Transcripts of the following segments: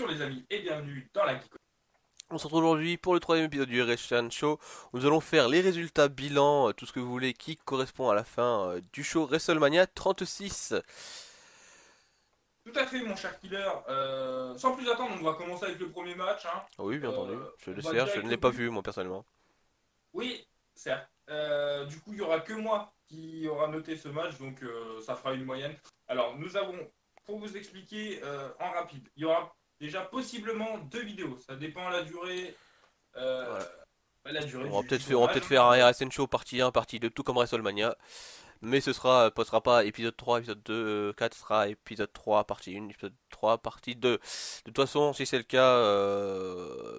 Bonjour les amis et bienvenue dans la Geek. On se retrouve aujourd'hui pour le troisième épisode du Wrestling Show où nous allons faire les résultats, bilan, tout ce que vous voulez qui correspond à la fin du show WrestleMania 36. Tout à fait mon cher killer. Sans plus attendre, on va commencer avec le premier match. Hein. Ah oui, bien entendu, je On le va sais, je direct ne au l'ai pas but. vu moi personnellement. Oui, certes. Du coup, il n'y aura que moi qui aura noté ce match, donc ça fera une moyenne. Alors, nous avons, pour vous expliquer en rapide, il y aura déjà possiblement deux vidéos. Ça dépend de Voilà. la durée On va du peut-être tournage. faire Hein. un RSN Show partie 1, partie 2, tout comme WrestleMania. Mais ce sera pas épisode 3, épisode 2, 4 sera épisode 3, partie 1, épisode 3, partie 2. De toute façon, si c'est le cas,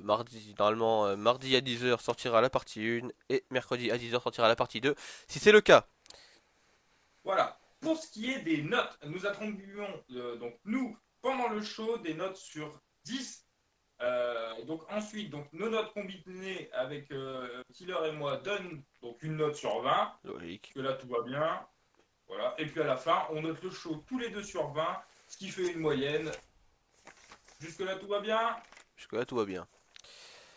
mardi, normalement, mardi à 10h sortira la partie 1 et mercredi à 10h sortira la partie 2. Si c'est le cas. Voilà. Pour ce qui est des notes, nous attribuons donc nous pendant le show des notes sur 10. Donc ensuite, donc nos notes combinées avec Killer et moi donnent donc une note sur 20. Logique. Que là tout va bien. Voilà. Et puis à la fin, on note le show tous les deux sur 20, ce qui fait une moyenne. Jusque là tout va bien. Jusque-là, tout va bien.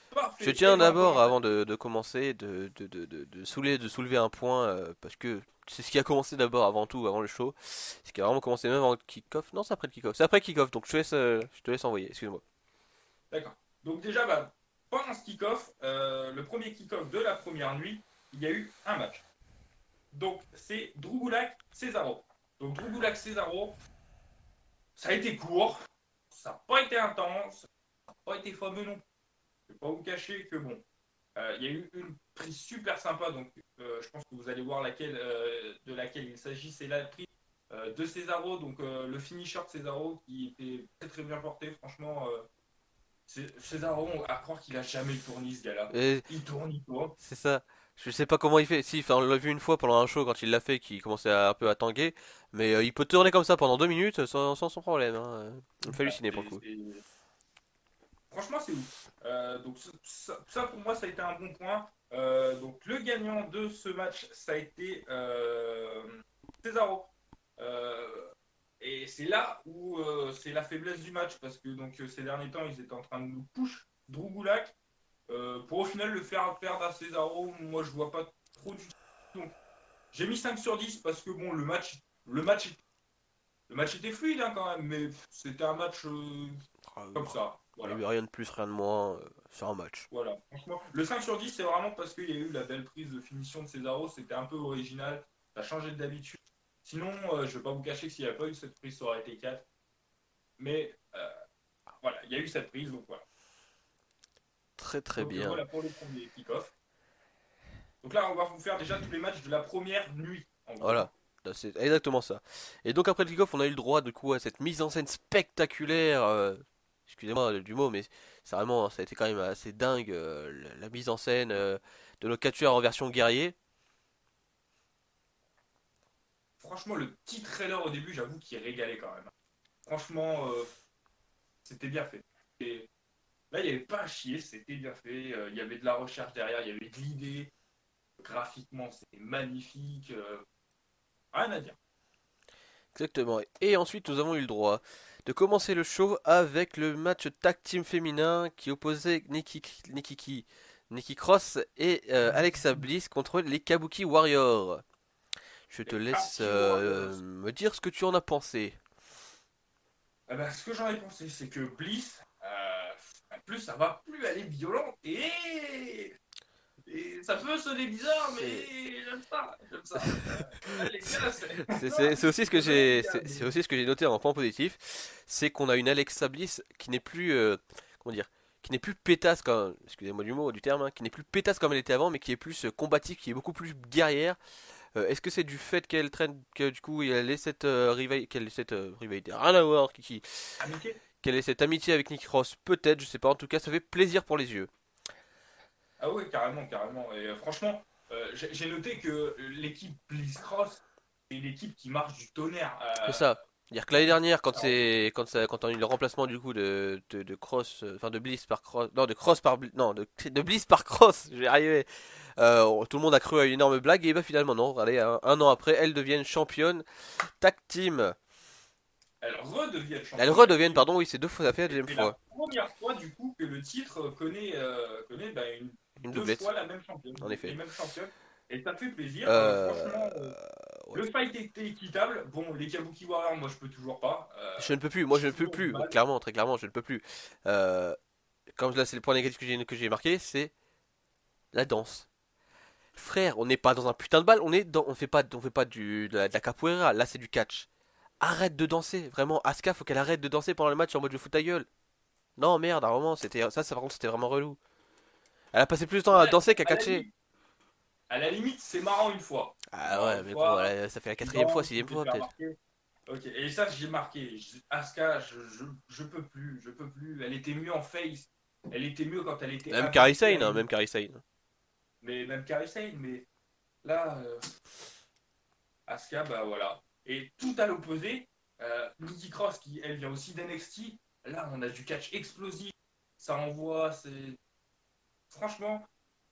Je Parfait. Et tiens ben on d'abord, commence. avant de commencer, de soulever un point, parce que c'est ce qui a commencé d'abord, avant tout, avant le show. Ce qui a vraiment commencé même avant le kick-off. Non, c'est après le kick-off. C'est après le kick-off, donc je te laisse envoyer, excuse-moi. D'accord. Donc déjà, bah, pendant ce kick-off, le premier kick-off de la première nuit, il y a eu un match. Donc c'est Drugulak Cesaro. Donc Drugulak Cesaro, ça a été court, ça n'a pas été intense, ça n'a pas été fameux non plus. Je ne vais pas vous cacher que bon, il y a eu une prise super sympa, donc je pense que vous allez voir de laquelle il s'agit, c'est la prise de Cesaro, donc le finisher de Cesaro qui était très très bien porté, franchement. Cesaro, à croire qu'il a jamais tourné ce gars-là. Et Il tourne, il tourne. c'est ça. Je sais pas comment il fait. Si, enfin, on l'a vu une fois pendant un show quand il l'a fait, qui commençait un peu à tanguer. Mais il peut tourner comme ça pendant 2 minutes sans problème, hein. Il me fait Voilà, halluciner pour le coup. franchement, c'est ouf. Donc ça, pour moi, ça a été un bon point. Donc le gagnant de ce match, ça a été Cesaro. Euh, et c'est là où c'est la faiblesse du match parce que donc ces derniers temps, ils étaient en train de nous push Drew Gulak pour au final le faire perdre à Cesaro. Moi, je vois pas trop du tout. Donc, j'ai mis 5 sur 10 parce que bon, le match, le match était fluide hein, quand même, mais c'était un match Ah, comme ça. il n'y a Voilà. eu rien de plus, rien de moins sur un match. Voilà, franchement, le 5 sur 10, c'est vraiment parce qu'il y a eu la belle prise de finition de Cesaro, c'était un peu original, ça a changé d'habitude. Sinon, je ne vais pas vous cacher que s'il n'y avait pas eu cette prise, ça aurait été 4. Mais voilà, il y a eu cette prise, donc voilà. Très très Donc bien. voilà pour le premier kick-off. Donc là, on va vous faire déjà tous les matchs de la première nuit, en gros. Hein. Voilà, c'est exactement ça. Et donc après le kick-off, on a eu le droit de coup à cette mise en scène spectaculaire. Excusez-moi du mot, mais c'est vraiment, ça a été quand même assez dingue la mise en scène de nos catcheurs en version guerrier. Franchement, le petit trailer au début, j'avoue qu'il régalait quand même. Franchement, c'était bien fait. Et là, il n'y avait pas à chier, c'était bien fait. Il y avait de la recherche derrière, il y avait de l'idée. Graphiquement, c'est magnifique. Rien à dire. Exactement. Et ensuite, nous avons eu le droit de commencer le show avec le match tag team féminin qui opposait Nikki Cross et Alexa Bliss contre les Kabuki Warriors. Je te Les laisse Kabuki Warriors. me dire ce que tu en as pensé. Eh ben, ce que j'en ai pensé, c'est que Bliss, en plus, ça va plus aller violent. Et ça peut sonner bizarre, C'est mais j'aime ça. J'aime ça. Elle est bien, c'est aussi ce que ça sonne j'ai bien. c'est aussi ce que j'ai noté en point positif, c'est qu'on a une Alexa Bliss qui n'est plus comment dire, qui n'est plus pétasse comme, excusez-moi du mot du terme, hein, qui n'est plus pétasse comme elle était avant, mais qui est plus combative, qui est beaucoup plus guerrière. Est-ce que c'est du fait qu'elle traîne, que du coup elle ait cette rivalité, rien à voir, Amitié. qu'elle ait cette amitié avec Nick Cross, peut-être, je sais pas. En tout cas, ça fait plaisir pour les yeux. Ah oui, carrément, carrément. Et franchement, j'ai noté que l'équipe Bliss Cross, c'est une équipe qui marche du tonnerre. C'est ça. C'est-à-dire que l'année dernière, Alors, quand on a eu le remplacement du coup de Cross, enfin de Bliss par Cross, non de Cross par non de Bliss par Cross, je vais y arriver. Tout le monde a cru à une énorme blague et bah finalement non. Allez, un an après, elles deviennent championnes tag team. elles redeviennent Elles championnes tag redeviennent, team. pardon, oui, c'est deux fois, ça fait la Et deuxième c'est fois. la première fois du coup que le titre connaît bah, Une deux doublette, fois la même championne, en les effet. mêmes championnes. Et ça fait plaisir. Euh... Franchement, ouais. le fight était équitable. Bon, les Kabuki Warriors, moi je peux toujours pas. Je ne peux plus, moi je J'ai ne peux toujours du plus, mal. clairement, très clairement, je ne peux plus. Euh, Comme là, c'est le point négatif que j'ai marqué, c'est la danse. Frère, on n'est pas dans un putain de bal, on fait pas de la capoeira, là c'est du catch. Arrête de danser, vraiment, Asuka, faut qu'elle arrête de danser pendant le match en mode je fous ta gueule. Non, merde, à un moment, ça par contre, c'était vraiment relou. Elle a passé plus de temps à Ouais, danser qu'à à la catcher. limite, c'est marrant une fois. C'est Ah marrant ouais, une mais bon, fois. ça fait la Tu quatrième fois, danses, sixième tu te fois fais peut-être. remarquer. Ok, et ça j'ai marqué. Asuka, je peux plus, je peux plus. Elle était mieux en face. Elle était mieux quand elle était Même Kairi invaincue à Sane, la hein, limite. même Kairi Sane. Mais même Kairi Sane, mais là, Asuka, bah voilà. Et tout à l'opposé, Nikki Cross, qui elle vient aussi d'NXT, là on a du catch explosif, ça envoie, c'est. Franchement,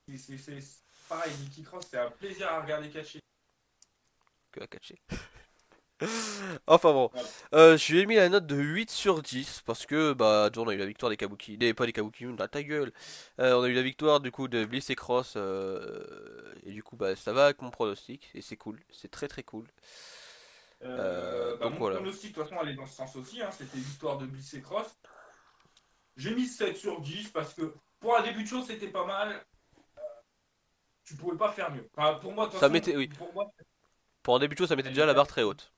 c'est pareil, Nikki Cross, c'est un plaisir à regarder catcher. Que à catcher. Enfin bon, Voilà. je lui ai mis la note de 8 sur 10 parce que bah on a eu la victoire des Kabuki, pas des Kabuki, ta gueule. On a eu la victoire du coup de Bliss et Cross et du coup bah ça va avec mon pronostic et c'est cool, c'est très très cool. Bah, Donc mon voilà. pronostic, de toute façon, allait dans ce sens aussi, hein, c'était victoire de Bliss et Cross. J'ai mis 7 sur 10 parce que pour un début de show, c'était pas mal. Tu pouvais pas faire mieux. Enfin, pour moi, de toute Ça façon, mettait oui, pour moi, pour un début de show ça mettait elle déjà la était barre assez très bonne. haute.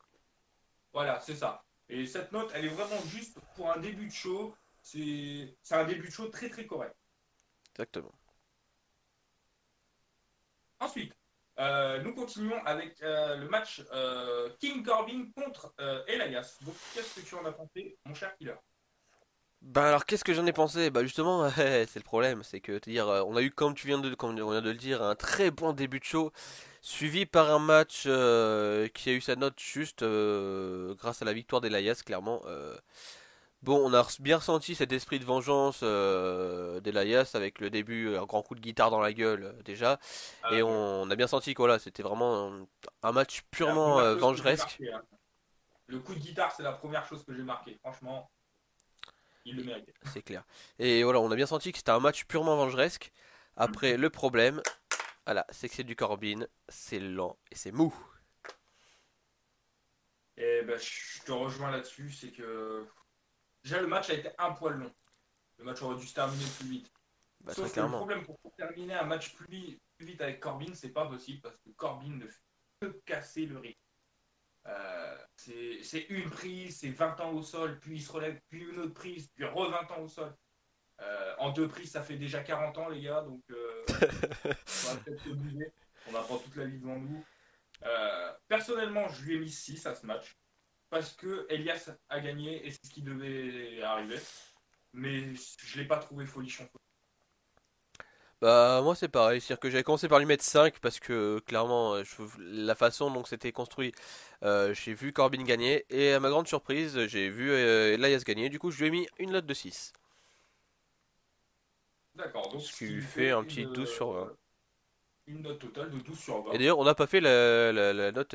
Voilà, c'est ça. Et cette note, elle est vraiment juste pour un début de show. C'est un début de show très très correct. Exactement. Ensuite, nous continuons avec le match King Corbin contre Elias. Donc, qu'est-ce que tu en as pensé, mon cher Killer? Bah alors qu'est-ce que j'en ai pensé? Bah justement c'est le problème, c'est que te dire on a eu comme on vient de le dire un très bon début de show suivi par un match qui a eu sa note juste grâce à la victoire d'Elias clairement. Bon on a bien ressenti cet esprit de vengeance d'Elias avec le début un grand coup de guitare dans la gueule déjà et Ouais. on a bien senti que voilà c'était vraiment un match C'est la purement première chose que j'ai vengeresque. marqué, hein. Le coup de guitare, c'est la première chose que j'ai marqué. Franchement, il le méritait. C'est clair. Et voilà, on a bien senti que c'était un match purement vengeresque. Après, le problème, voilà, c'est que c'est du Corbin, c'est lent et c'est mou. Et ben, je te rejoins là-dessus, c'est que déjà le match a été un poil long. Le match aurait dû se terminer plus vite. Bah très Sauf que le clairement. problème pour terminer un match plus vite avec Corbin, c'est pas possible parce que Corbin ne fait que casser le rythme. C'est une prise, c'est 20 ans au sol, puis il se relève, puis une autre prise, puis re 20 ans au sol. En deux prises, ça fait déjà 40 ans, les gars, donc on va peut-être se bouger. On n'a pas toute la vie devant nous. Personnellement, je lui ai mis 6 à ce match parce que Elias a gagné et c'est ce qui devait arriver. Mais je ne l'ai pas trouvé folichon. Bah moi c'est pareil, c'est-à-dire que j'avais commencé par lui mettre 5 parce que clairement la façon dont c'était construit, j'ai vu Corbin gagner et à ma grande surprise j'ai vu Elias gagner, du coup je lui ai mis une note de 6. D'accord, donc Ce ce qui qui lui lui fait fait un petit 12 sur 20. une note totale de 12 sur Et 20. d'ailleurs on n'a pas fait la note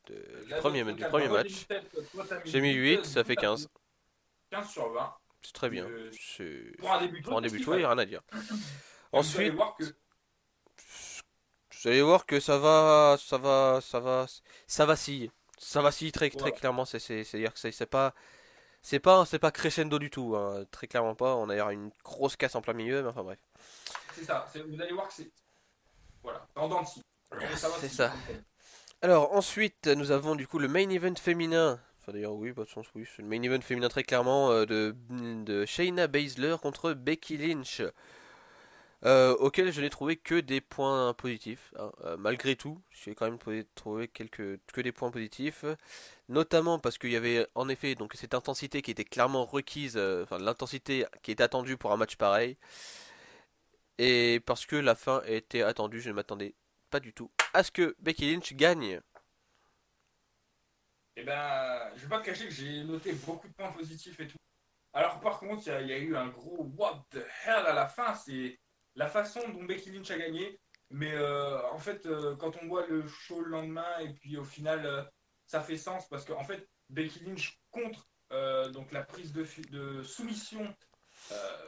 La note du totale, bah premier moi j'ai mis match. 7, toi t'as mis J'ai mis 8, 8, ça du coup fait t'as fait 15. 15 sur 20. C'est très bien. Euh, C'est pour un début de pour show, un c'est ce début de qu'il show, il n'y fallait. a rien à dire. Et vous allez Ensuite, voir que vous allez voir que ça vacille. Ça vacille très très voilà, clairement. C'est-à-dire que c'est pas crescendo du tout, hein. Très clairement pas. On a d'ailleurs une grosse casse en plein milieu, mais enfin bref. c'est ça. Vous allez voir que c'est voilà, en dents de scie. Mais ça va C'est si, ça. comme promis. Alors ensuite, nous avons du coup le main event féminin. Enfin d'ailleurs oui, pas de sens oui, c'est le main event féminin très clairement de Shayna Baszler contre Becky Lynch. Auquel je n'ai trouvé que des points positifs, hein. Malgré tout, j'ai quand même trouvé que des points positifs, notamment parce qu'il y avait en effet donc cette intensité qui était clairement requise, enfin l'intensité qui est attendue pour un match pareil, et parce que la fin était attendue, je ne m'attendais pas du tout à ce que Becky Lynch gagne. Et ben, je vais pas te cacher que j'ai noté beaucoup de points positifs et tout. Alors par contre, il y a eu un gros what the hell à la fin. C'est la façon dont Becky Lynch a gagné. Mais en fait, quand on voit le show le lendemain et puis au final, ça fait sens parce qu'en fait, Becky Lynch contre donc la prise de soumission,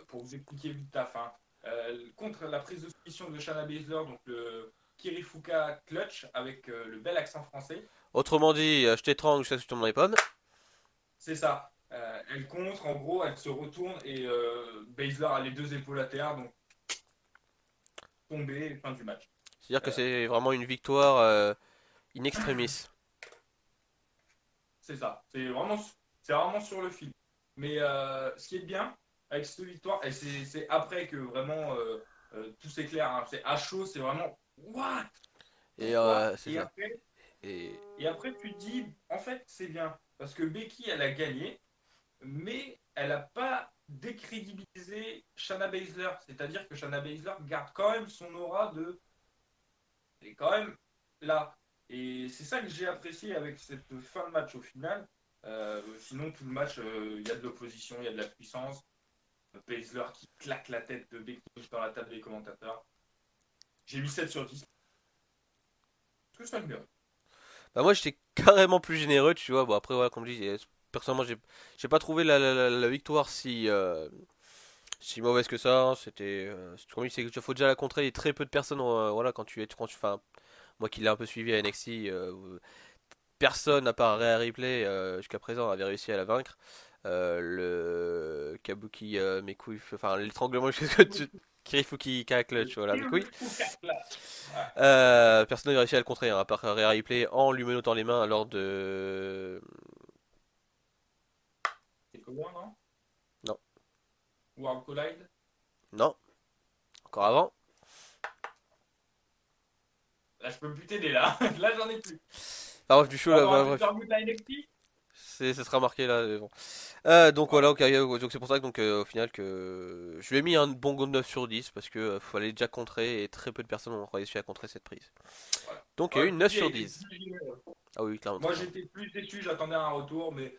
pour vous expliquer vite ta fin, contre la prise de soumission de Shayna Baszler, donc le Kirifuka Clutch avec le bel accent français. Autrement dit, je t'étrangle jusqu'à ce que tu tombes dans les pommes. C'est ça. Elle contre, en gros, elle se retourne et Baszler a les deux épaules à terre, donc tombé, fin du match. C'est-à-dire que Euh, c'est vraiment une victoire in extremis. c'est ça. C'est vraiment sur le fil. Mais ce qui est bien avec cette victoire, et c'est après que vraiment tout s'éclaire, hein. C'est à chaud, c'est vraiment what? Et Pourquoi? c'est ça. Et Et après, tu te dis, en fait, c'est bien. Parce que Becky, elle a gagné, mais elle n'a pas décrédibilisé Shayna Baszler. C'est-à-dire que Shayna Baszler garde quand même son aura de. Elle est quand même là. Et c'est ça que j'ai apprécié avec cette fin de match au final. Sinon, tout le match, il y a de l'opposition, il y a de la puissance. Baszler qui claque la tête de Becky dans la table des commentateurs. J'ai mis 7 sur 10. Est-ce que ça me mérite? bah moi j'étais carrément plus généreux, tu vois. Bon après voilà, comme je dis, personnellement j'ai pas trouvé la victoire si mauvaise que ça, hein. Comme je dis, c'est qu'il faut déjà la contrer et très peu de personnes voilà enfin moi qui l'ai un peu suivi à NXT, personne à part Rhea Ripley jusqu'à présent avait réussi à la vaincre. Le Kabuki mes couilles, enfin l'étranglement jusqu'à ce que tu Kirifuki Clutch, voilà mes couilles. Personne n'a réussi à le contrer, hein, à part Rhea Ripley en lui menottant les mains lors de. C'est comment, non? Non, World Collide? non, encore avant. Là, je peux plus t'aider, là. Là, j'en ai plus. Enfin, bref, du show, On va là, avoir un voilà, bref. super bout à NXT? Ça sera marqué là. Bon. Donc voilà, Voilà. ok, donc c'est pour ça que, au final que je lui ai mis un bon 9 sur 10 parce que fallait déjà contrer et très peu de personnes ont réussi à contrer cette prise. Voilà. Donc il y a Ouais, eu le 9 public a sur été 10. plus généreux. Ah oui, clairement, très Moi, clairement. j'étais plus déçu, j'attendais un retour, mais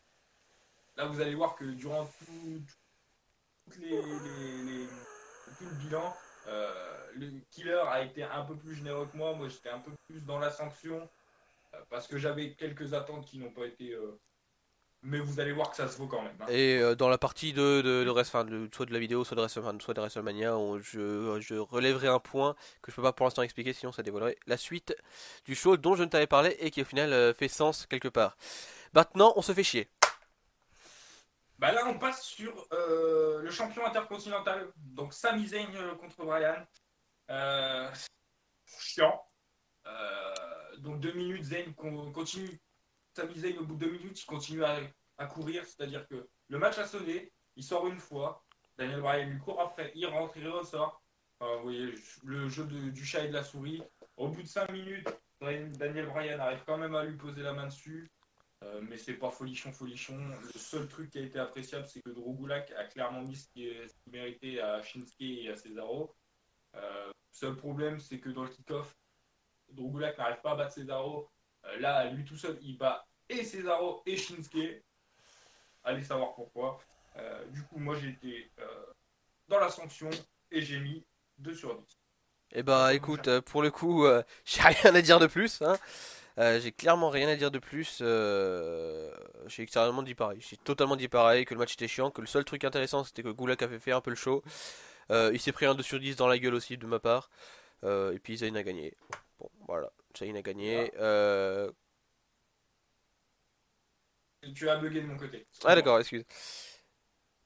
là, vous allez voir que durant toutes tout le bilan, le killer a été un peu plus généreux que moi. Moi, j'étais un peu plus dans la sanction parce que j'avais quelques attentes qui n'ont pas été. Mais vous allez voir que ça se vaut quand même, hein. Et dans la partie enfin, soit de la vidéo, soit de WrestleMania, je relèverai un point que je peux pas pour l'instant expliquer, sinon ça dévoilerait la suite du show dont je ne t'avais parlé et qui au final fait sens quelque part. Maintenant, on se fait chier. Bah là, on passe sur le champion intercontinental. Donc, Sami Zayn contre Brian. Euh, chiant. Donc 2 minutes, Zayn continue. Sami Zayn, au bout de 2 minutes, il continue à courir. C'est-à-dire que le match a sonné, il sort une fois. Daniel Bryan lui court après, il rentre, il ressort. Vous voyez, le jeu du chat et de la souris. Au bout de 5 minutes, Daniel Bryan arrive quand même à lui poser la main dessus. Mais c'est pas folichon, folichon. Le seul truc qui a été appréciable, c'est que Drew Gulak a clairement mis ce qu'il méritait à Shinsuke et à Cesaro. Seul problème, c'est que dans le kick-off, Drew Gulak n'arrive pas à battre Cesaro. Là, lui tout seul, il bat et Cesaro et Shinsuke. Allez savoir pourquoi. Du coup, moi, j'ai été dans la sanction et j'ai mis 2 sur 10. Et À bah toi, mon écoute, cher. pour le coup, j'ai rien à dire de plus, hein. J'ai clairement rien à dire de plus. J'ai extrêmement dit pareil. J'ai totalement dit pareil, que le match était chiant, que le seul truc intéressant c'était que Gulak avait fait un peu le show. Il s'est pris un 2 sur 10 dans la gueule aussi de ma part. Et puis Zayn a gagné. Bon, voilà, Zayn a gagné. Voilà. Tu as bugué de mon côté. Ah Excuse-moi. d'accord, excuse.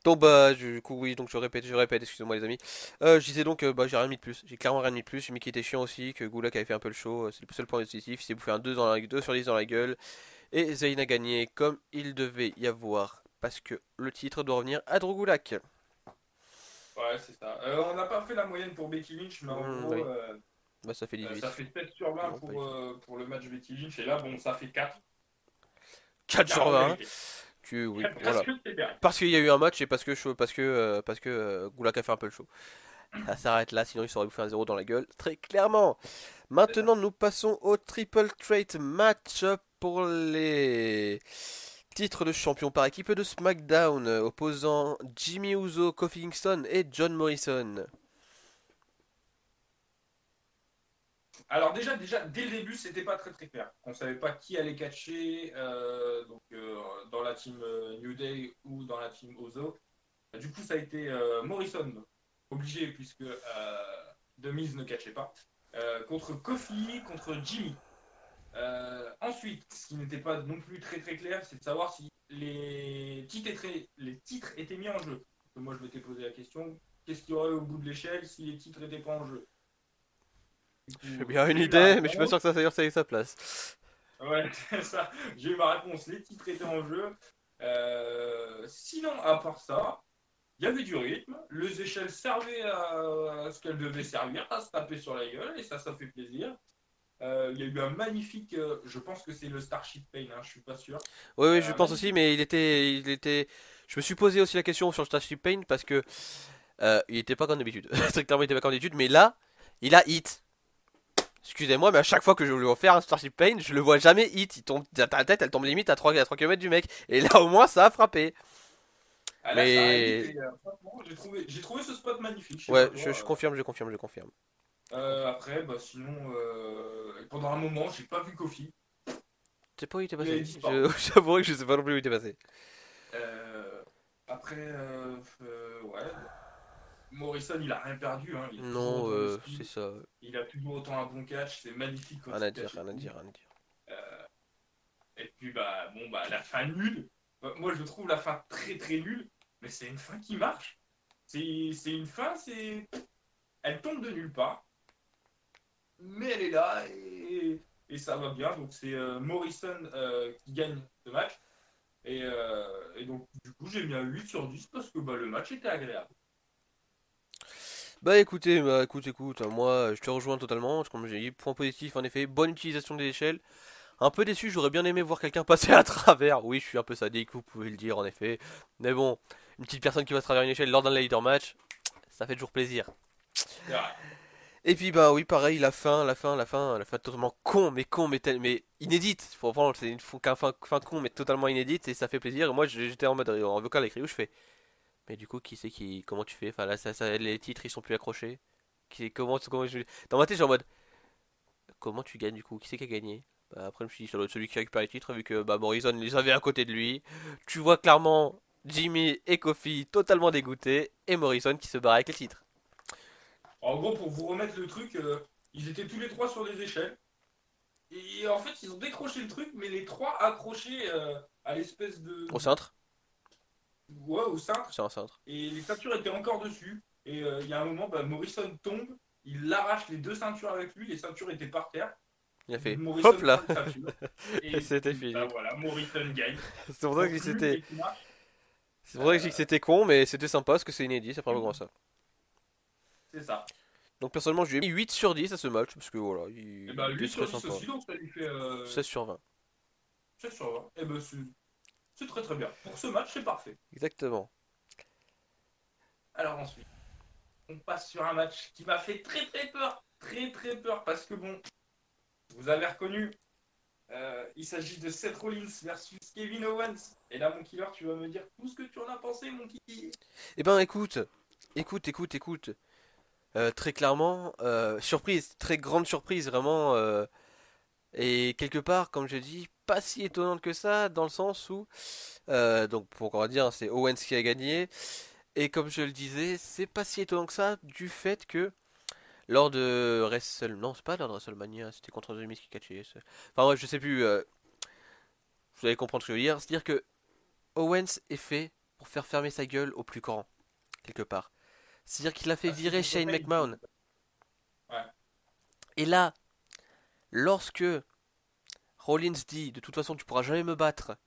Donc bah du coup oui, donc je répète, excusez-moi les amis. Je disais donc bah j'ai rien mis de plus, j'ai clairement rien mis de plus, j'ai mis qui était chiant aussi, que Gulak avait fait un peu le show, c'est le seul point positif, il s'est bouffé un 2 sur 10 dans la gueule, et Zayn a gagné comme il devait y avoir, parce que le titre doit revenir à Drew Gulak. Ouais, c'est ça. On n'a pas fait la moyenne pour Becky Lynch, mais en gros, Oui, bah ça fait ça 18. fait 7 sur 20 Non, pas du tout. pour le match Becky Lynch. Et là, bon, ça fait 4. 4 4 sur en 20, vérité. oui, Parce voilà. que c'est bien. Parce qu'il y a eu un match et parce que Gulak a fait un peu le show. Ça s'arrête là, sinon il s'aurait bouffé un 0 dans la gueule, très clairement. C'est ça. Maintenant, nous passons au Triple Threat match pour les titres de champion par équipe de SmackDown, opposant Jimmy Uso, Kofi Kingston et John Morrison. Alors déjà, dès le début, c'était pas très très clair. On savait pas qui allait catcher dans la team New Day ou dans la team Ozo. Du coup, ça a été Morrison, obligé puisque The Miz ne catchait pas, contre Kofi, contre Jimmy. Ensuite, ce qui n'était pas non plus très très clair, c'est de savoir si les titres étaient mis en jeu. Parce que moi, je m'étais posé la question, qu'est-ce qu'il y aurait au bout de l'échelle si les titres n'étaient pas en jeu? Du J'ai coup, bien une j'ai eu ma idée, mais je suis pas réponse. sûr que ça ait sa place. Ouais, c'est ça. J'ai eu ma réponse, les titres étaient en jeu. Sinon, à part ça, il y avait du rythme. Les échelles servaient à ce qu'elles devaient servir, à se taper sur la gueule, et ça fait plaisir. Il y a eu un magnifique, je pense que c'est le Starship Pain, hein, je suis pas sûr. Oui, oui, je Un pense aussi, magnifique. mais il était. Je me suis posé aussi la question sur le Starship Pain parce que il était pas comme d'habitude. Très clairement, il était pas comme d'habitude, mais là, il a hit. Excusez-moi, mais à chaque fois que je lui offre un Starship Pain, je le vois jamais hit. Il tombe, ta tête, elle tombe limite à 3 km du mec. Et là, au moins, ça a frappé. Ah, là, ça a hit, Mais et franchement, j'ai trouvé ce spot magnifique, je sais pas ouais, toi. je confirme, je confirme, je confirme. Après, bah, sinon, pendant un moment, j'ai pas vu Kofi. Je sais pas où il était Il avait passé. disparu. J'avoue que je sais pas non plus où il était passé. Après, ouais, Morrison, il a rien perdu, hein, il est toujours Non, autant de c'est speed, ça. il a toujours autant un bon catch, c'est magnifique quand Rien il à dire, catch et rien à tout. dire, rien à dire. Euh, et puis, bah, bon, bah, la fin nulle, moi je trouve la fin très très nulle, mais c'est une fin qui marche. C'est une fin, elle tombe de nulle part, mais elle est là et ça va bien. Donc, c'est Morrison qui gagne ce match. Et donc, du coup, j'ai mis un 8 sur 10 parce que bah, le match était agréable. Bah écoutez, écoute, moi je te rejoins totalement, comme j'ai dit, point positif en effet, bonne utilisation des échelles. Un peu déçu, j'aurais bien aimé voir quelqu'un passer à travers. Oui, je suis un peu sadique, vous pouvez le dire en effet. Mais bon, une petite personne qui passe à travers une échelle lors d'un leader match, ça fait toujours plaisir. C'est vrai. Et puis bah oui, pareil, la fin totalement mais inédite. Faut prendre, c'est une fin con, mais totalement inédite et ça fait plaisir. Et moi j'étais en mode en vocal écrit où je fais. Mais du coup, qui c'est qui, comment tu fais? Enfin là, les titres ils sont plus accrochés. Dans ma tête, j'ai en mode, comment tu gagnes du coup? Qui c'est qui a gagné? Bah, après, je me suis dit, ça doit être celui qui récupère les titres, vu que bah, Morrison les avait à côté de lui. Tu vois clairement Jimmy et Kofi totalement dégoûtés, et Morrison qui se barre avec les titres. En gros, pour vous remettre le truc, ils étaient tous les trois sur les échelles. Et en fait, ils ont décroché le truc, mais les trois accrochés à l'espèce de. Au cintre? Ouais, au cintre. C'est un cintre. Et les ceintures étaient encore dessus. Et il y a un moment, bah, Morrison tombe. Il arrache les deux ceintures avec lui. Les ceintures étaient par terre. Il a fait, hop Morrison là, prend les ceintures. et Et c'était puis, bah fini. voilà, Morrison gagne. C'est pour ça que je dis que Conclu c'était, et qui marche. c'est pour ça que je dis que Euh, c'était con, mais c'était sympa parce que c'est inédit, ça fera grand ça. c'est ça. Donc personnellement, je lui ai mis 8 sur 10 à ce match, parce que voilà, Et bah il était 8 très sur 10 sympa. aussi, donc ça lui fait 16 sur 20. 7 sur 20. Et bah c'est très très bien. Pour ce match, c'est parfait. Exactement. Alors ensuite, on passe sur un match qui m'a fait très très peur. Très très peur parce que bon, vous avez reconnu, il s'agit de Seth Rollins versus Kevin Owens. Et là, mon killer, tu vas me dire tout ce que tu en as pensé, mon kiki. Eh ben écoute. Très clairement, surprise, très grande surprise, vraiment. Et quelque part, comme je dis, pas si étonnante que ça, dans le sens où, donc pour on va dire, c'est Owens qui a gagné. Et comme je le disais, c'est pas si étonnant que ça, du fait que lors de non, c'est pas lors de WrestleMania, c'était contre The Miz qui catchait. Enfin ouais, je sais plus. Vous allez comprendre ce que je veux dire. C'est-à-dire que Owens est fait pour faire fermer sa gueule au plus grand, quelque part. C'est-à-dire qu'il a fait Ah, c'est virer contre Shane Paige. McMahon. Ouais. Et là, lorsque Rollins dit de toute façon tu pourras jamais me battre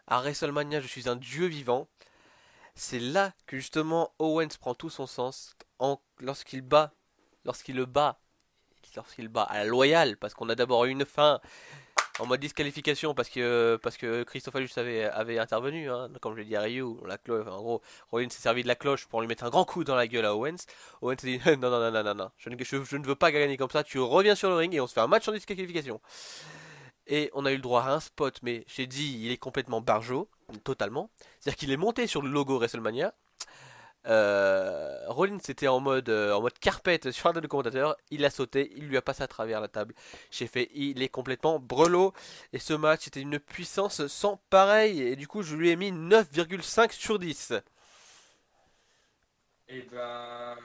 à WrestleMania, je suis un dieu vivant, c'est là que justement Owens prend tout son sens lorsqu'il le bat, lorsqu'il bat à la loyale, parce qu'on a d'abord eu une fin en mode disqualification parce que Christophe avait intervenu, hein, comme je l'ai dit à Ryu, en gros, Rollins s'est servi de la cloche pour lui mettre un grand coup dans la gueule à Owens. Owens a dit non, je ne veux pas gagner comme ça, tu reviens sur le ring et on se fait un match en disqualification. Et on a eu le droit à un spot, mais j'ai dit, il est complètement barjot, totalement. C'est-à-dire qu'il est monté sur le logo WrestleMania. Rollins était en mode carpette sur un des commentateurs, il a sauté, il lui a passé à travers la table. J'ai fait, il est complètement brelo. Et ce match était une puissance sans pareil. Et du coup, je lui ai mis 9,5 sur 10. Et ben,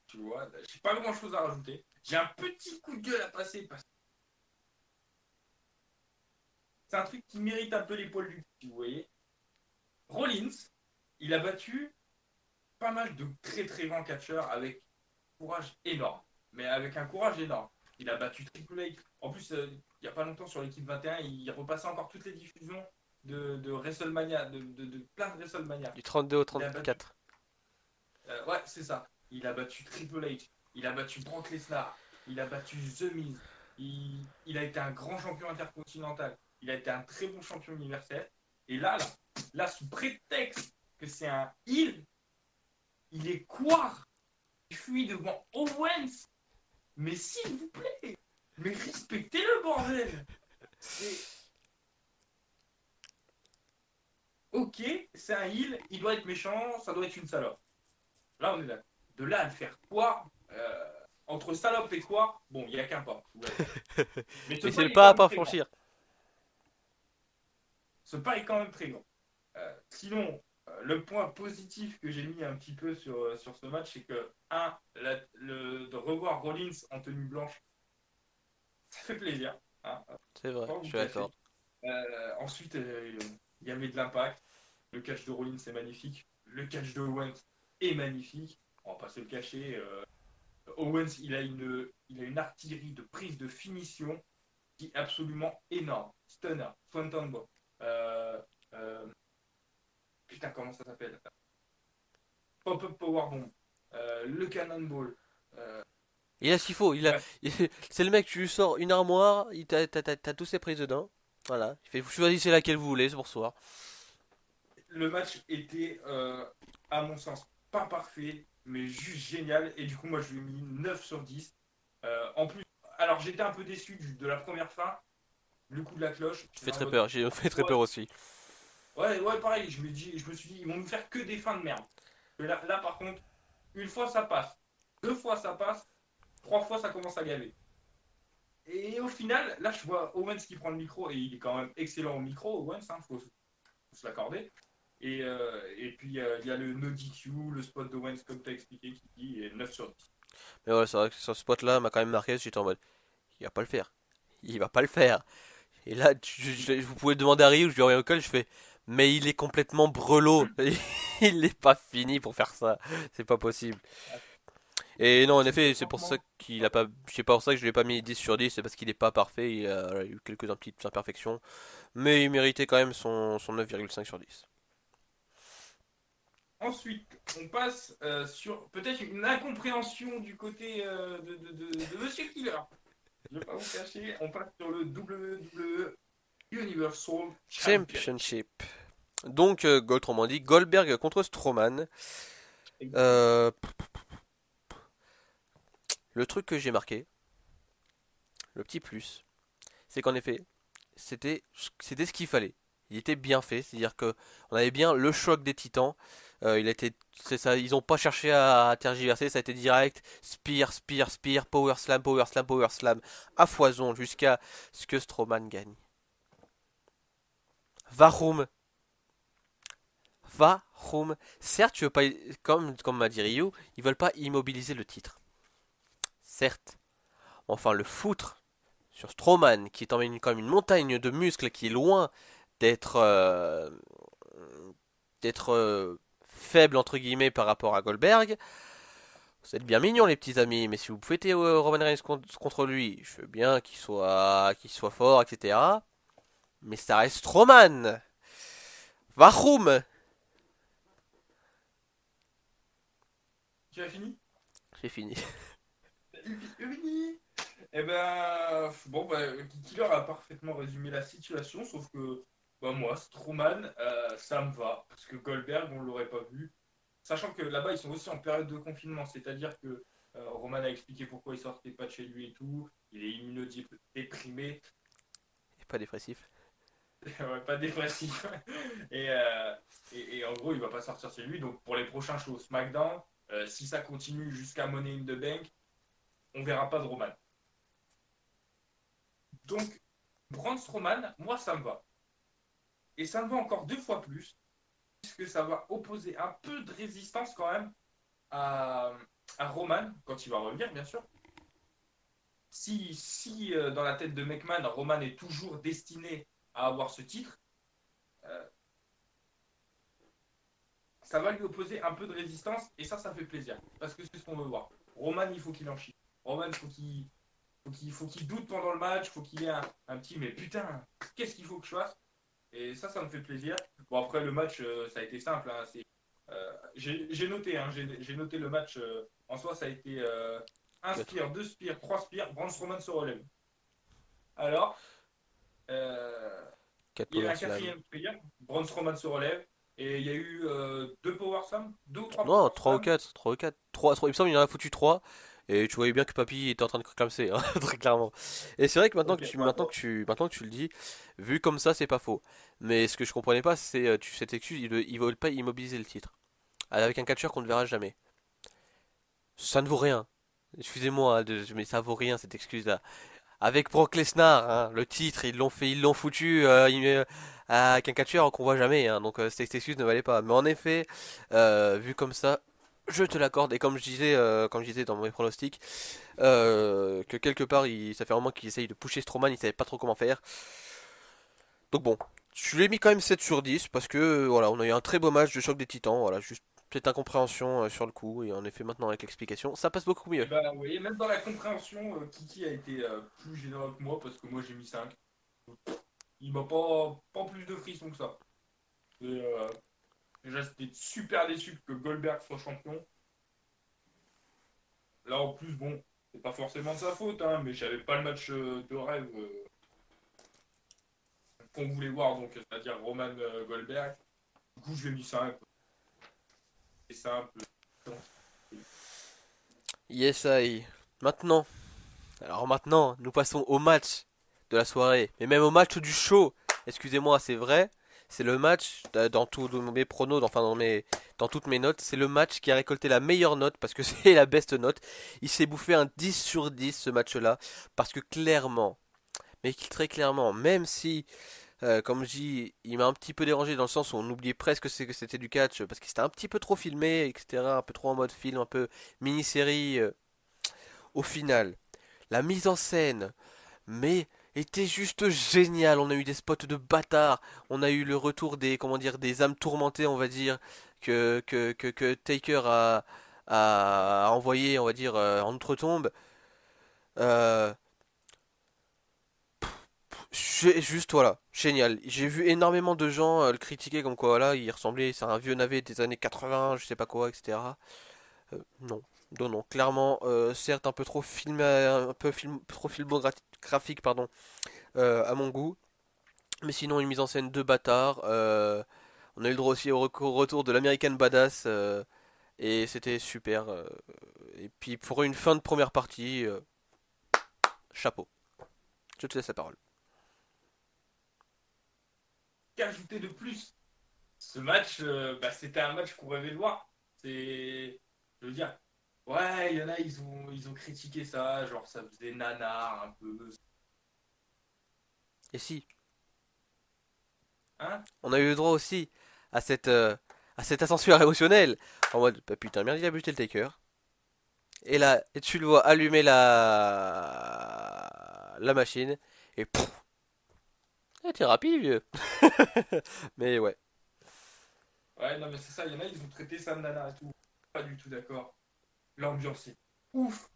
tu vois, j'ai pas grand chose à rajouter. J'ai un petit coup de gueule à passer parce que c'est un truc qui mérite un peu l'épaule du cul, vous voyez. Rollins, il a battu pas mal de très très grands catcheurs avec un courage énorme. Mais avec un courage énorme. Il a battu Triple H. En plus, il n'y a pas longtemps sur l'équipe 21, il repassait encore toutes les diffusions de WrestleMania, de plein de WrestleMania. Du 32 au Il a battu. 34. Ouais, c'est ça. Il a battu Triple H. Il a battu Brock Lesnar. Il a battu The Miz. Il a été un grand champion intercontinental. Il a été un très bon champion universel. Et là, sous prétexte que c'est un heel, il est quoi? Il fuit devant Owens. Mais s'il vous plaît, mais respectez le bordel. C'est ok, c'est un heel, il doit être méchant, ça doit être une salope. Là, on est là. De là à le faire quoi? Entre salope et quoi? Bon, il n'y a qu'un pas. Ouais. Mais ce Mais c'est pas, le il est pas quand à même pas à très grand. franchir. Ce pas est quand même très grand. Sinon, le point positif que j'ai mis un petit peu sur ce match, c'est que, de revoir Rollins en tenue blanche, ça fait plaisir. Hein, C'est vrai, pas je vous suis cacher. d'accord. Ensuite, il y avait de l'impact. Le catch de Rollins est magnifique. Le catch de Owens est magnifique. On va pas se le cacher. Owens, il a une artillerie de prise de finition qui est absolument énorme. Stunner, Swanton Bomb. Euh, euh, putain, comment ça s'appelle? Pop-up Powerbomb. Le Cannonball. Euh, Il a ce qu'il faut. bref, C'est le mec, tu lui sors une armoire, t'as tous ses prises dedans. Voilà. Il fait, vous choisissez laquelle vous voulez, c'est pour ce soir. le match était, à mon sens, pas parfait, mais juste génial. Et du coup, moi, je lui ai mis 9 sur 10. En plus, alors j'étais un peu déçu de la première fin, le coup de la cloche. Je J'étais fais en très mode, peur, j'ai fait très ouais, peur aussi. ouais, ouais, pareil. Je me suis dit, ils vont nous faire que des fins de merde. Et là, par contre, une fois ça passe, deux fois ça passe, trois fois ça commence à gaver. Et au final, là, je vois Owens qui prend le micro et il est quand même excellent au micro, Owens, hein, faut se l'accorder. Et puis, il y a le no DQ, le spot d'Owens, comme tu as expliqué, qui dit 9 sur 10. Mais ouais, c'est vrai que ce spot-là m'a quand même marqué. J'étais en mode, il va pas le faire. Il va pas le faire. Et là, vous pouvez demander à Ryu, je lui aurais au col, je fais, mais il est complètement brelo. Il n'est pas fini pour faire ça. C'est pas possible. Et non, en effet, C'était c'est pour ça franchement. qu'il a pas, c'est pas pour ça que je lui ai pas mis 10 sur 10, c'est parce qu'il est pas parfait, il a eu quelques petites imperfections, mais il méritait quand même son 9,5 sur 10. Ensuite, on passe sur peut-être une incompréhension du côté de Monsieur Killer. Je ne vais pas vous cacher, on passe sur le WWE Universal Championship. Championship. Donc, autrement dit, Goldberg contre Strowman. Exactement. Euh, le truc que j'ai marqué, le petit plus, c'est qu'en effet, c'était c'était ce qu'il fallait. Il était bien fait, c'est-à-dire que on avait bien le choc des titans. Il a été, c'est ça, ils ont pas cherché à tergiverser, ça a été direct, spear, spear, spear, power slam, power slam, power slam, à foison jusqu'à ce que Strowman gagne. Varum, Varum. Certes, tu veux pas, comme m'a dit Ryu, ils veulent pas immobiliser le titre. Certes, enfin le foutre sur Strowman, qui est comme une montagne de muscles qui est loin d'être faible entre guillemets par rapport à Goldberg. Vous êtes bien mignons les petits amis, mais si vous fouettez Roman Reigns contre lui, je veux bien qu'il soit fort, etc. Mais ça reste Strowman. Warum? Tu as fini? J'ai fini. Fini. Eh ben, bon, bah, Killer a parfaitement résumé la situation, sauf que bah, moi, Strowman, ça me va, parce que Goldberg, on l'aurait pas vu. Sachant que là-bas, ils sont aussi en période de confinement, c'est-à-dire que Roman a expliqué pourquoi il sortait pas de chez lui et tout, il est immunodéprimé. Et pas dépressif. Ouais, pas dépressif. Et, euh, et en gros, il va pas sortir chez lui. Donc pour les prochains shows SmackDown, si ça continue jusqu'à Money in the Bank, on verra pas de Roman. Donc, Braun Strowman, moi, ça me va. Et ça me va encore 2 fois plus, puisque ça va opposer un peu de résistance quand même à, à Roman, quand il va revenir, bien sûr. Si dans la tête de McMahon, Roman est toujours destiné à avoir ce titre, euh, ça va lui opposer un peu de résistance, et ça fait plaisir, parce que c'est ce qu'on veut voir. Roman, il faut qu'il en chie. Roman, il faut qu'il doute pendant le match, il faut qu'il ait un petit, mais putain, qu'est-ce qu'il faut que je fasse. Et ça me fait plaisir. Bon, après, le match, ça a été simple. Hein, j'ai noté, hein, j'ai noté le match. En soi, ça a été un 4. spear, deux spears, trois spears. Braun Strowman se relève. Alors, euh, 4 il y a eu Power un Slam. quatrième spear. Braun Strowman se relève. Et il y a eu deux Power Slam, deux ou trois Non, Power 3 ou Slam. 4. 3 ou 4. 3, il me semble qu'il en a foutu 3. Et tu voyais bien que Papy était en train de clamser, hein, très clairement. Et c'est vrai que Ok, ouais, bon. maintenant que tu le dis, vu comme ça, c'est pas faux. Mais ce que je comprenais pas, c'est cette excuse, ils veulent pas immobiliser le titre. Avec un catcheur qu'on ne verra jamais. Ça ne vaut rien. Excusez-moi, hein, mais ça vaut rien cette excuse-là. Avec Brock Lesnar, hein, le titre, ils l'ont foutu avec un catcheur qu'on voit jamais, hein, donc cette excuse ne valait pas. Mais en effet, vu comme ça, je te l'accorde. Et comme je disais dans mes pronostics, que quelque part, ça fait un moment qu'il essaye de pusher Strowman, il savait pas trop comment faire. Donc bon, je lui ai mis quand même 7 sur 10 parce que voilà, on a eu un très beau match de choc des titans. Voilà, juste petite incompréhension sur le coup. Et en effet, maintenant avec l'explication, ça passe beaucoup mieux. Et bah, vous voyez, même dans la compréhension, Kiki a été plus généreux que moi parce que moi j'ai mis 5. Il m'a pas plus de frissons que ça. Et, déjà, j'étais super déçu que Goldberg soit champion. Là, en plus, bon, c'est pas forcément de sa faute, hein, mais j'avais pas le match de rêve qu'on voulait voir, donc c'est-à-dire Roman Goldberg. Du coup, je l'ai mis simple. C'est simple. Yes, I. Maintenant. Alors maintenant, nous passons au match de la soirée, mais même au match du show. Excusez-moi, c'est vrai. C'est le match dans tous mes pronos, enfin dans toutes mes notes, c'est le match qui a récolté la meilleure note parce que c'est la best note. Il s'est bouffé un 10 sur 10 ce match-là parce que clairement, mais très clairement, même si comme je dis, il m'a un petit peu dérangé dans le sens où on oubliait presque que c'était du catch parce que c'était un petit peu trop filmé, etc. Un peu trop en mode film, un peu mini-série. Au final, la mise en scène, mais était juste géniale. On a eu des spots de bâtards. On a eu le retour des, comment dire, des âmes tourmentées, on va dire, que Taker a envoyé, on va dire, en outre-tombe. Euh, juste voilà, génial. J'ai vu énormément de gens le critiquer comme quoi voilà, il ressemblait, c'est un vieux navet des années 80, je sais pas quoi, etc. Non, non, non, clairement, certes un peu trop filmé, un peu trop filmographique, pardon, à mon goût. Mais sinon, une mise en scène de bâtard. On a eu le droit aussi au retour de l'American Badass. Et c'était super. Et puis pour une fin de première partie, chapeau. Je te laisse la parole. Qu'ajouter de plus? Ce match, bah, c'était un match qu'on rêvait de voir. Je veux dire, ouais, il y en a, ils ont critiqué ça, genre ça faisait nanar un peu. Et si, Hein? on a eu le droit aussi à à cette ascension émotionnelle. En mode, bah putain, merde, il a buté le Taker. Et là, et tu le vois allumer la machine. Et pouf, t'es rapide, vieux. Mais ouais. Ouais, non, mais c'est ça, il y en a, ils ont traité ça de nanar et tout. Pas du tout d'accord. L'ambiance est ouf.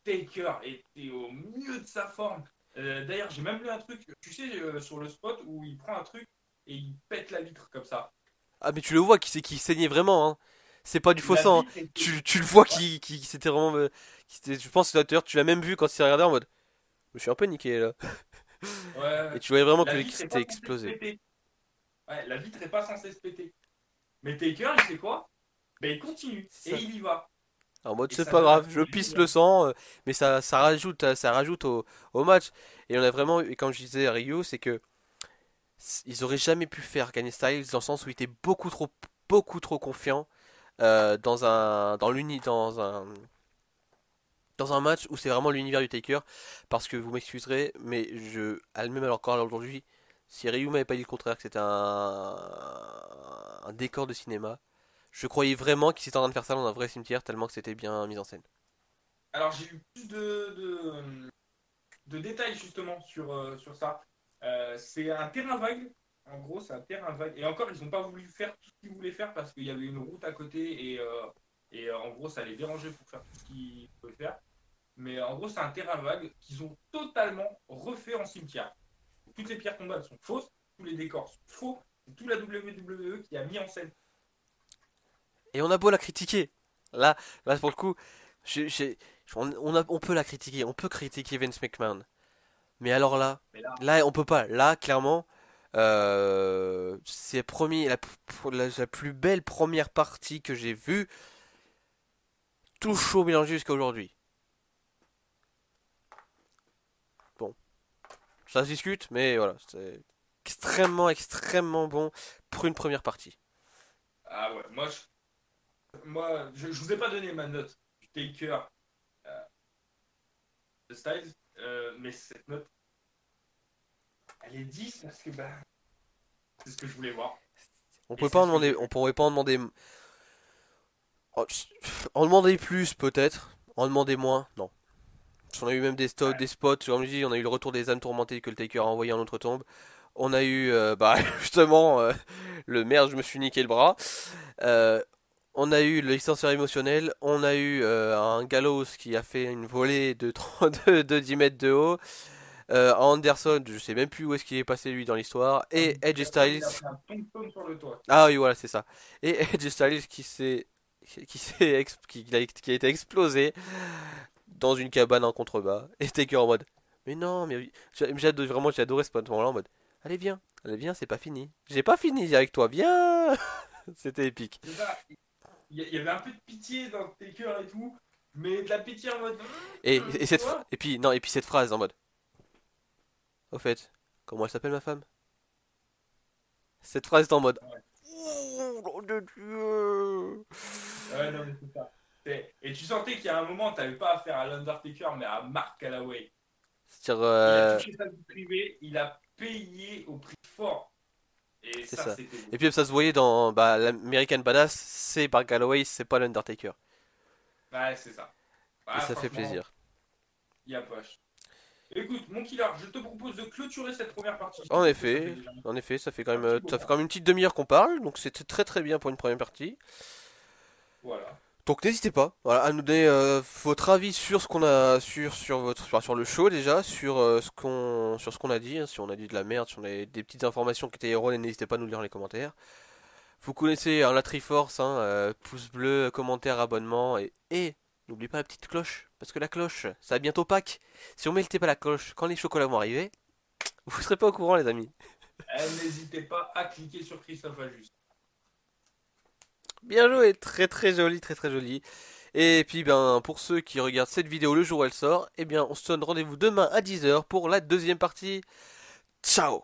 Taker était au mieux de sa forme. D'ailleurs, j'ai même lu un truc, tu sais, sur le spot où il prend un truc et il pète la vitre comme ça. Ah mais tu le vois qui saignait vraiment, hein. C'est pas du faux La sang, hein. vitre était. Tu le vois Ouais, qui s'était vraiment je pense que d'ailleurs tu l'as même vu quand il s'est regardé en mode je me suis un peu niqué là. ouais, Et ouais. tu voyais vraiment La que vitre est c'était pas censée se explosé. péter. Ouais, la vitre est pas censée se péter. Mais Taker, il sait quoi? Ben, il continue C'est et ça. il y va. En mode Et c'est ça pas donne un grave, je truc pisse le génial. sang, mais ça rajoute au match. Et on a vraiment, et comme je disais à Rio, c'est que ils auraient jamais pu faire gagner Styles dans le sens où il était beaucoup trop confiant dans un match où c'est vraiment l'univers du Taker. Parce que vous m'excuserez, mais même encore aujourd'hui, si Ryu m'avait pas dit le contraire, que c'était un décor de cinéma, je croyais vraiment qu'il s'était en train de faire ça dans un vrai cimetière tellement que c'était bien mis en scène. Alors j'ai eu plus de détails justement sur ça. C'est un terrain vague. En gros, c'est un terrain vague. Et encore, ils n'ont pas voulu faire tout ce qu'ils voulaient faire parce qu'il y avait une route à côté et en gros, ça les dérangeait pour faire tout ce qu'ils pouvaient faire. Mais en gros, c'est un terrain vague qu'ils ont totalement refait en cimetière. Toutes les pierres tombales sont fausses, tous les décors sont faux. C'est tout la WWE qui a mis en scène. Et on a beau la critiquer. Là, là pour le coup, on peut la critiquer. On peut critiquer Vince McMahon. Mais alors là, Mais là, là on peut pas. Là, clairement, c'est la plus belle première partie que j'ai vue. Tout chaud mélangé jusqu'à aujourd'hui. Bon, ça se discute, mais voilà, c'est extrêmement bon pour une première partie. ah ouais, je vous ai pas donné ma note du Taker euh, de Styles, mais cette note, elle est 10 parce que bah, c'est ce que je voulais voir. On Et pouvait pas c'est en ce que demander, j'ai on vu. pourrait pas en demander, en demander plus peut-être, en demander moins, non. On a eu même des Ouais. spots, comme je dis, on a eu le retour des âmes tourmentées que le Taker a envoyé en notre tombe. On a eu, justement, le merde, je me suis niqué le bras. Euh, on a eu l'extenseur émotionnel. On a eu un Gallows qui a fait une volée de, 10 mètres de haut. Anderson, je sais même plus où est-ce qu'il est passé lui dans l'histoire. Et Edge Anderson, Styles. il a pris un tom-tom sur le toit. Ah oui, voilà, c'est ça. Et Edge Styles qui a été explosé dans une cabane en contrebas. Et Taker en mode, mais non, mais oui. Vraiment, j'ai adoré ce moment-là en mode, allez viens, c'est pas fini. J'ai pas fini avec toi, viens. C'était épique. C'est ça. Il y avait un peu de pitié dans Taker et tout, mais de la pitié en mode. Tu vois. Et puis cette phrase en mode, au fait, comment elle s'appelle ma femme? Cette phrase est en mode, Ouais. oh, nom de Dieu. Ouais, non, mais c'est ça. Et tu sentais qu'il y a un moment, tu n'avais pas affaire à l'Undertaker, mais à Mark Calloway. C'est-à-dire, Il a touché sa vie privée, il a payé au prix fort. Et c'est ça, ça. c'était Et beau. puis ça se voyait dans l'American Badass, c'est Mark Galloway, c'est pas l'Undertaker. Ouais, c'est ça. Et Ouais, ça fait franchement, plaisir. il y a poche. Écoute, mon killer, je te propose de clôturer cette première partie ici, En parce que ça fait effet, déjà en effet, un petit ça fait moment. quand même une petite demi-heure qu'on parle, donc c'était très bien pour une première partie. Voilà. Donc n'hésitez pas, voilà, à nous donner votre avis sur ce qu'on a sur le show déjà, sur ce qu'on a dit, hein, si on a dit de la merde, si on a des petites informations qui étaient erronées, n'hésitez pas à nous le dire dans les commentaires. Vous connaissez la Triforce, hein, pouce bleu, commentaire, abonnement et n'oubliez pas la petite cloche, parce que la cloche, ça va bientôt Pâques. Si on mettait pas la cloche quand les chocolats vont arriver, vous serez pas au courant les amis. N'hésitez pas à cliquer sur Christophe Ajus. Bien joué, très joli. Et puis ben pour ceux qui regardent cette vidéo le jour où elle sort, eh bien on se donne rendez-vous demain à 10 h pour la deuxième partie. Ciao!